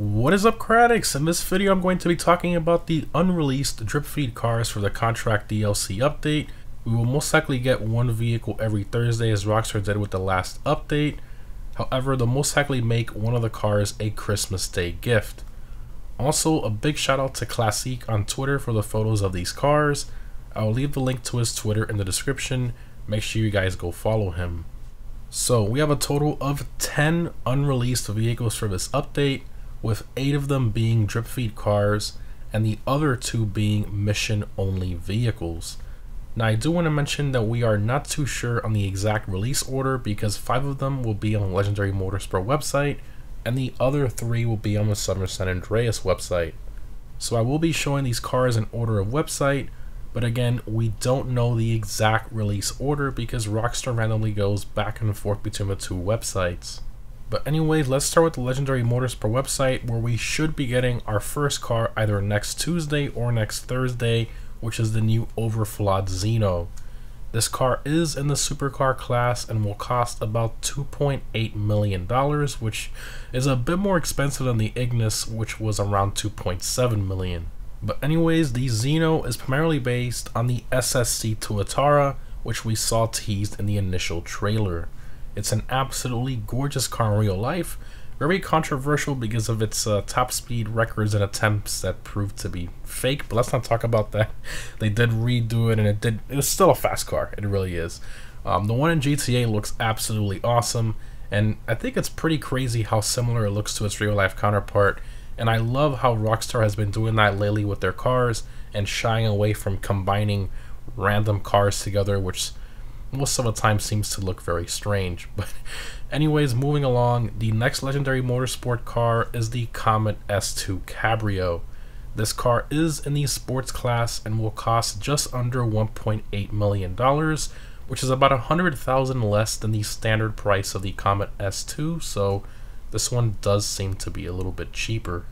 What is up, Critics? In this video I'm going to be talking about the unreleased drip feed cars for the contract DLC update. We will most likely get one vehicle every Thursday as Rockstar did with the last update. However, they'll most likely make one of the cars a Christmas Day gift. Also, a big shout out to Classique on Twitter for the photos of these cars. I will leave the link to his Twitter in the description. Make sure you guys go follow him. So we have a total of 10 unreleased vehicles for this update, with 8 of them being drip feed cars and the other 2 being mission only vehicles. Now I do want to mention that we are not too sure on the exact release order because 5 of them will be on the Legendary Motorsport website and the other 3 will be on the Southern San Andreas website. So I will be showing these cars in order of website, but again, we don't know the exact release order because Rockstar randomly goes back and forth between the 2 websites. But anyways, let's start with the Legendary Motorsport website, where we should be getting our first car either next Tuesday or next Thursday, which is the new Overflod Xeno. This car is in the supercar class and will cost about $2.8 million, which is a bit more expensive than the Ignis, which was around $2.7 million. But anyways, the Zeno is primarily based on the SSC Tuatara, which we saw teased in the initial trailer. It's an absolutely gorgeous car in real life, very controversial because of its top speed records and attempts that proved to be fake, but let's not talk about that. They did redo it and it's still a fast car, it really is. The one in GTA looks absolutely awesome, and I think it's pretty crazy how similar it looks to its real life counterpart, and I love how Rockstar has been doing that lately with their cars and shying away from combining random cars together, which most of the time seems to look very strange. But anyways, moving along, the next Legendary Motorsport car is the Comet S2 Cabriolet. This car is in the sports class and will cost just under $1.8 million, which is about $100,000 less than the standard price of the Comet S2, so this one does seem to be a little bit cheaper.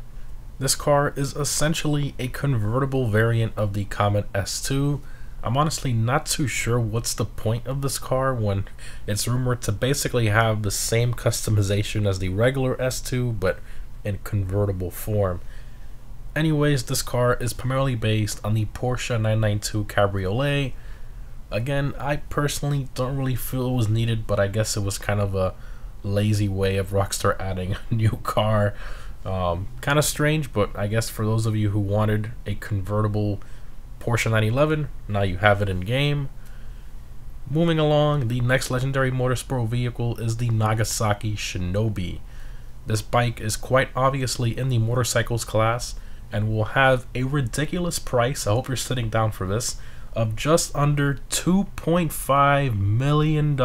This car is essentially a convertible variant of the Comet S2. I'm honestly not too sure what's the point of this car when it's rumored to basically have the same customization as the regular S2 but in convertible form. Anyways, this car is primarily based on the Porsche 992 Cabriolet. Again, I personally don't really feel it was needed, but I guess it was kind of a lazy way of Rockstar adding a new car. Kind of strange, but I guess for those of you who wanted a convertible Porsche 911, now you have it in game. Moving along, the next Legendary Motorsport vehicle is the Nagasaki Shinobi. This bike is quite obviously in the motorcycles class and will have a ridiculous price, I hope you're sitting down for this, of just under $2.5 million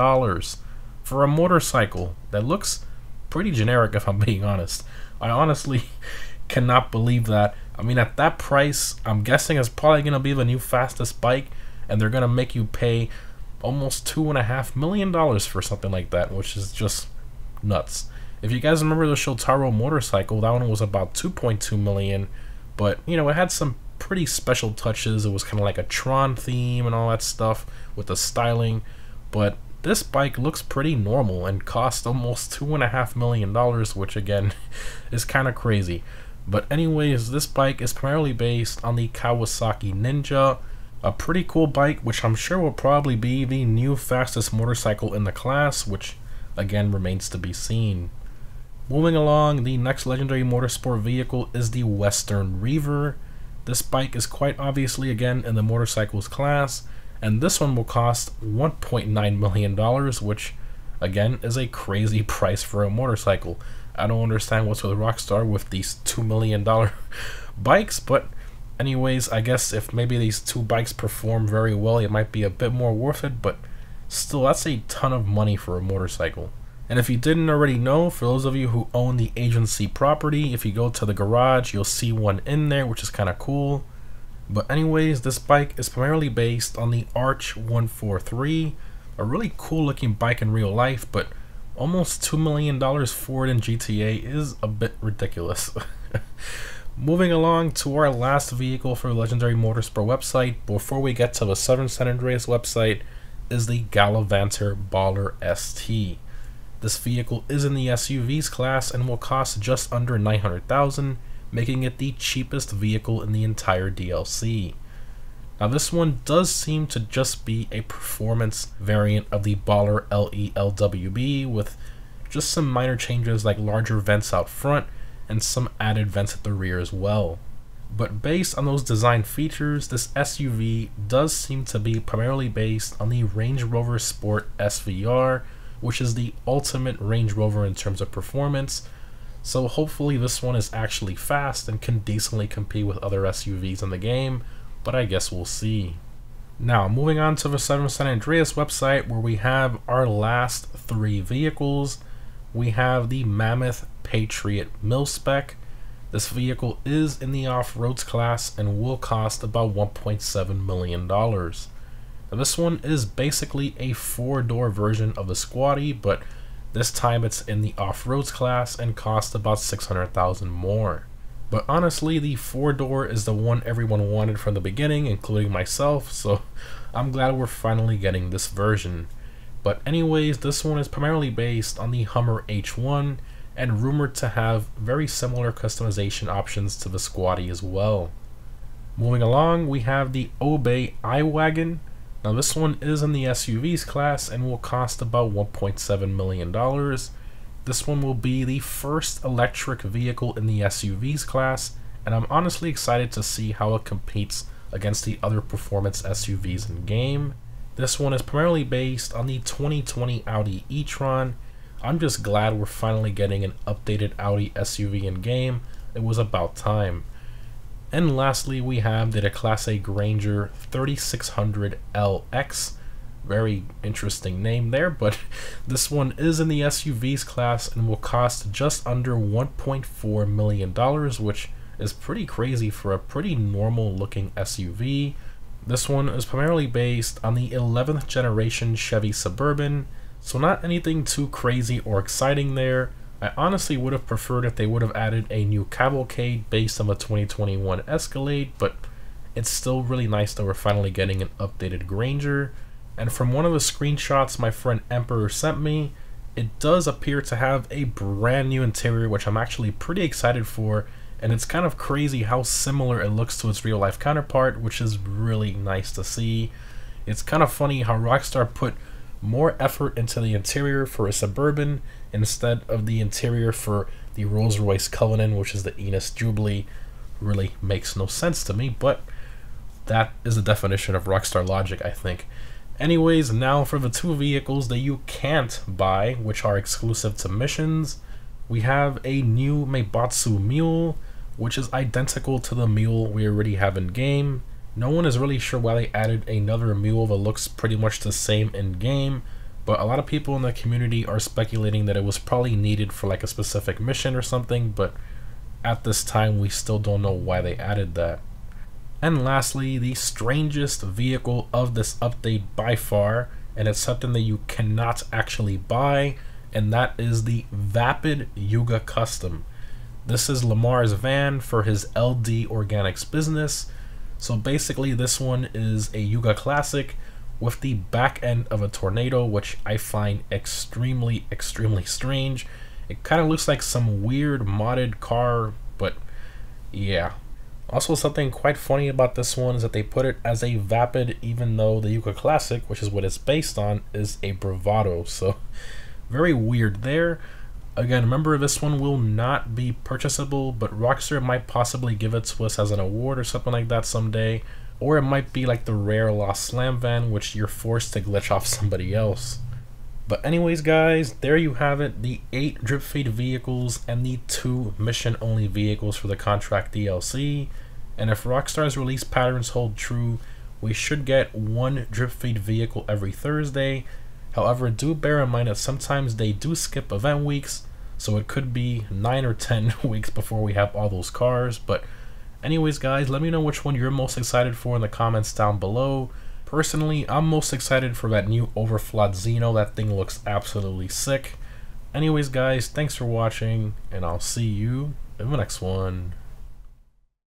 for a motorcycle that looks pretty generic, if I'm being honest. I honestly cannot believe that. I mean, at that price, I'm guessing it's probably going to be the new fastest bike, and they're going to make you pay almost $2.5 million for something like that, which is just nuts. If you guys remember the Shotaro motorcycle, that one was about $2.2 million, but, you know, it had some pretty special touches. It was kind of like a Tron theme and all that stuff with the styling, but this bike looks pretty normal and cost almost $2.5 million, which again is kind of crazy. But anyways, this bike is primarily based on the Kawasaki Ninja, a pretty cool bike which I'm sure will probably be the new fastest motorcycle in the class, which again remains to be seen. Moving along, the next Legendary Motorsport vehicle is the Western Reever. This bike is quite obviously again in the motorcycles class, and this one will cost $1.9 million, which again is a crazy price for a motorcycle. I don't understand what's with Rockstar with these $2 million bikes, but anyways, I guess if maybe these 2 bikes perform very well, it might be a bit more worth it, but still, that's a ton of money for a motorcycle. And if you didn't already know, for those of you who own the agency property, if you go to the garage, you'll see one in there, which is kind of cool. But anyways, this bike is primarily based on the Arch 143, a really cool looking bike in real life, but almost $2 million for it in GTA is a bit ridiculous. Moving along to our last vehicle for the Legendary Motorsport website, before we get to the Southern San Andreas website, is the Galavanter Baller ST. This vehicle is in the SUVs class and will cost just under $900,000, making it the cheapest vehicle in the entire DLC. Now this one does seem to just be a performance variant of the Baller LE-LWB with just some minor changes like larger vents out front and some added vents at the rear as well. But based on those design features, this SUV does seem to be primarily based on the Range Rover Sport SVR, which is the ultimate Range Rover in terms of performance, so hopefully this one is actually fast and can decently compete with other SUVs in the game, but I guess we'll see. Now, moving on to the San Andreas website, where we have our last three vehicles. We have the Mammoth Patriot Mil-Spec. This vehicle is in the off-roads class and will cost about $1.7 million. Now, this one is basically a four-door version of the Squatty, but this time it's in the off-roads class and costs about $600,000 more. But honestly, the four-door is the one everyone wanted from the beginning, including myself, so I'm glad we're finally getting this version. But anyways, this one is primarily based on the Hummer H1 and rumored to have very similar customization options to the Squatty as well. Moving along, we have the Obey I-Wagen. Now this one is in the SUVs class and will cost about $1.7 million. This one will be the first electric vehicle in the SUVs class, and I'm honestly excited to see how it competes against the other performance SUVs in game. This one is primarily based on the 2020 Audi e-tron. I'm just glad we're finally getting an updated Audi SUV in game. It was about time. And lastly, we have the Declasse Granger 3600LX. Very interesting name there, but this one is in the SUVs class and will cost just under $1.4 million, which is pretty crazy for a pretty normal looking SUV. This one is primarily based on the 11th generation Chevy Suburban, so not anything too crazy or exciting there. I honestly would have preferred if they would have added a new Cavalcade based on the 2021 Escalade, but it's still really nice that we're finally getting an updated Granger. And from one of the screenshots my friend Emperor sent me, it does appear to have a brand new interior, which I'm actually pretty excited for, and it's kind of crazy how similar it looks to its real life counterpart, which is really nice to see. It's kind of funny how Rockstar put more effort into the interior for a Suburban instead of the interior for the Rolls-Royce Cullinan, which is the Enos Jubilee. Really makes no sense to me, but that is the definition of Rockstar logic, I think. Anyways, now for the two vehicles that you can't buy, which are exclusive to missions. We have a new Maibatsu Mule, which is identical to the mule we already have in game. No one is really sure why they added another mule that looks pretty much the same in game, but a lot of people in the community are speculating that it was probably needed for like a specific mission or something, but at this time we still don't know why they added that. And lastly, the strangest vehicle of this update by far, and it's something that you cannot actually buy, and that is the Vapid Youga Custom. This is Lamar's van for his LD Organics business. So basically this one is a Youga Classic with the back end of a Tornado, which I find extremely strange. It kind of looks like some weird modded car, but yeah. Also, something quite funny about this one is that they put it as a Vapid, even though the Youga Classic, which is what it's based on, is a Bravado. So very weird there. Again, remember, this one will not be purchasable, but Rockstar might possibly give it to us as an award or something like that someday. Or it might be like the rare Lost Slam van, which you're forced to glitch off somebody else. But anyways, guys, there you have it. The 8 drip feed vehicles and the 2 mission-only vehicles for the contract DLC. And if Rockstar's release patterns hold true, we should get 1 drip feed vehicle every Thursday. However, do bear in mind that sometimes they do skip event weeks, so it could be 9 or 10 weeks before we have all those cars. But anyways, guys, let me know which one you're most excited for in the comments down below. Personally, I'm most excited for that new Overflot Xeno. That thing looks absolutely sick. Anyways, guys, thanks for watching, and I'll see you in the next one.